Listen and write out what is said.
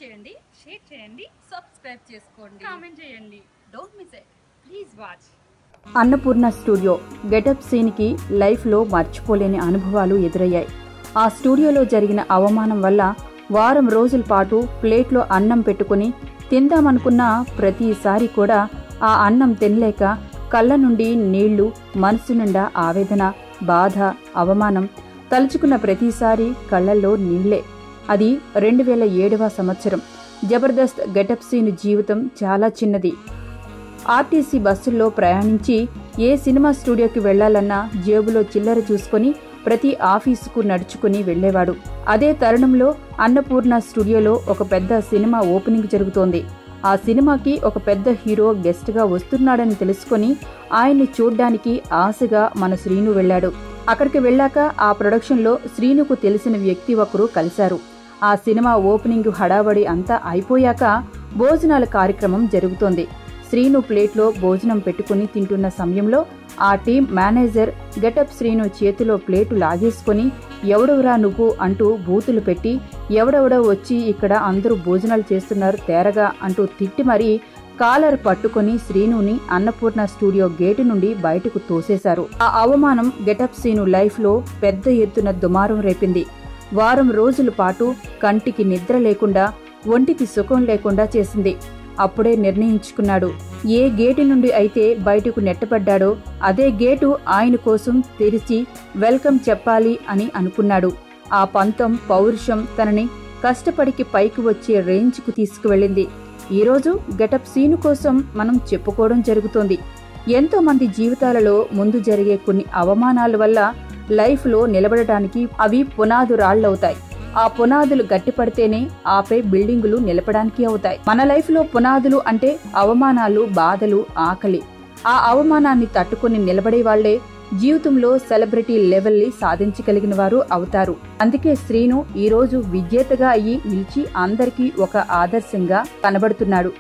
చేయండి, షేర్ చేయండి, సబ్స్క్రైబ్ చేసుకోండి, కామెంట్ చేయండి. Don't miss it, please watch. Annapurna studio getup సీన్కి లైఫ్లో మర్చిపోలేని అనుభవాలు ఎదురయ్యాయి. ఆ స్టూడియోలో జరిగిన అవమానం వల్ల వారం రోజుల పాటు ప్లేట్లో అన్నం పెట్టుకుని తిందామనుకున్న ప్రతిసారి కూడా ఆ అన్నం తినలేక కళ్ళ నుండి నీళ్లు, మనసు నిండా ఆవేదన, బాధ, అవమానం. తలుచుకున్న ప్రతిసారి కళ్ళల్లో నీళ్లే. అది 2007వ సంవత్సరం. జబర్దస్త్ గెటప్ సీన్ జీవితం చాలా చిన్నది. ఆర్టీసీ బస్సుల్లో ప్రయాణించి ఏ సినిమా స్టూడియోకి వెళ్లాలన్నా జేబులో చిల్లర చూసుకుని ప్రతి ఆఫీసుకు నడుచుకుని వెళ్లేవాడు. అదే తరుణంలో అన్నపూర్ణ స్టూడియోలో ఒక పెద్ద సినిమా ఓపెనింగ్ జరుగుతోంది. ఆ సినిమాకి ఒక పెద్ద హీరో గెస్ట్ గా వస్తున్నాడని తెలుసుకుని ఆయన్ని చూడ్డానికి ఆశగా మన శ్రీను వెళ్లాడు. అక్కడికి వెళ్లాక ఆ ప్రొడక్షన్ లో శ్రీనుకు తెలిసిన వ్యక్తి ఒకరు కలిశారు. ఆ సినిమా ఓపెనింగ్ హడావడి అంతా అయిపోయాక భోజనాల కార్యక్రమం జరుగుతోంది. శ్రీను ప్లేట్లో భోజనం పెట్టుకుని తింటున్న సమయంలో ఆ టీం మేనేజర్ గెటప్ శ్రీను చేతిలో ప్లేటు లాగేసుకుని ఎవడెవరా నువ్వు అంటూ బూతులు పెట్టి ఎవడెవడో వచ్చి ఇక్కడ అందరూ భోజనాలు చేస్తున్నారు తేరగా అంటూ తిట్టి మరీ కాలర్ పట్టుకుని శ్రీనుని అన్నపూర్ణ స్టూడియో గేటు నుండి బయటకు తోసేశారు. ఆ అవమానం గెటప్ శ్రీను లైఫ్ లో పెద్ద ఎత్తున దుమారం రేపింది. వారం రోజుల పాటు కంటికి నిద్ర లేకుండా, ఒంటికి సుఖం లేకుండా చేసింది. అప్పుడే నిర్ణయించుకున్నాడు, ఏ గేటు నుండి అయితే బయటకు నెట్టబడ్డాడో అదే గేటు ఆయన కోసం తెరిచి వెల్కమ్ చెప్పాలి అని అనుకున్నాడు. ఆ పంతం, పౌరుషం తనని కష్టపడికి పైకి వచ్చే రేంజ్కు తీసుకువెళ్ళింది. ఈరోజు గెటప్ సీను కోసం మనం చెప్పుకోవడం జరుగుతోంది. ఎంతో మంది జీవితాలలో ముందు జరిగే కొన్ని అవమానాల వల్ల లైఫ్లో నిలబడటానికి అవి పునాదు రాళ్లవుతాయి. ఆ పునాదులు గట్టిపడితేనే ఆపై బిల్డింగులు నిలపడానికి అవుతాయి. మన లైఫ్ లో పునాదులు అంటే అవమానాలు, బాధలు, ఆకలి. ఆ అవమానాన్ని తట్టుకుని నిలబడే వాళ్లే జీవితంలో సెలబ్రిటీ లెవెల్ని సాధించగలిగిన వారు అవుతారు. అందుకే శ్రీను ఈరోజు విజేతగా అయ్యి నిలిచి అందరికీ ఒక ఆదర్శంగా కనబడుతున్నాడు.